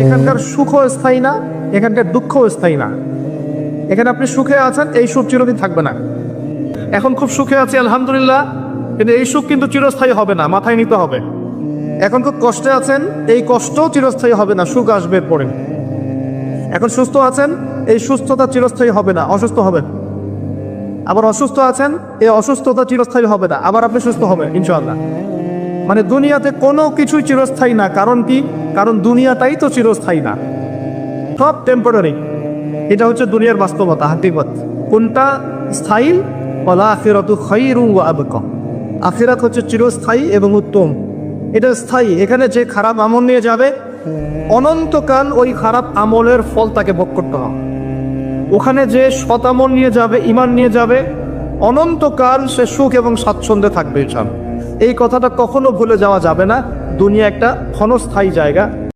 এখানকার সুখও স্থায়ী না, এখানকার দুঃখও স্থায়ী না। এখানে আপনি সুখে আছেন, এই সুখ চিরদিন থাকবে না। এখন খুব সুখে আছি আলহামদুলিল্লাহ, কিন্তু এই সুখ কিন্তু চিরস্থায়ী হবে না, মাথায় নিতে হবে। এখন খুব কষ্টে আছেন, এই কষ্টও চিরস্থায়ী হবে না, সুখ আসবে পরে। এখন সুস্থ আছেন, এই সুস্থতা চিরস্থায়ী হবে না, অসুস্থ হবেন। আবার অসুস্থ আছেন, এই অসুস্থতা চিরস্থায়ী হবে না, আবার আপনি সুস্থ হবেন ইনশাআল্লাহ। মানে দুনিয়াতে কোনো কিছুই চিরস্থায়ী না। কারণ কি? কারণ দুনিয়াটাই তো চিরস্থায়ী না, সব টেম্পোরারি। এটা হচ্ছে দুনিয়ার বাস্তবতা, হাকিকত। কোনটা স্থায়ী? ওয়াল আখিরাতু খায়রুন ওয়া আবকা। আখিরাত হচ্ছে চিরস্থায়ী এবং উত্তম, এটা স্থায়ী। এখানে যে খারাপ আমল নিয়ে যাবে, অনন্তকাল ওই খারাপ আমলের ফল তাকে ভোগ করতে হবে। ওখানে যে সৎ আমল নিয়ে যাবে, ঈমান নিয়ে যাবে, অনন্তকাল সে সুখ এবং স্বাচ্ছন্দ্যে থাকবে ইনশাআল্লাহ। এই কথাটা কখনো ভুলে যাওয়া যাবে না। দুনিয়া একটা ক্ষণস্থায়ী জায়গা।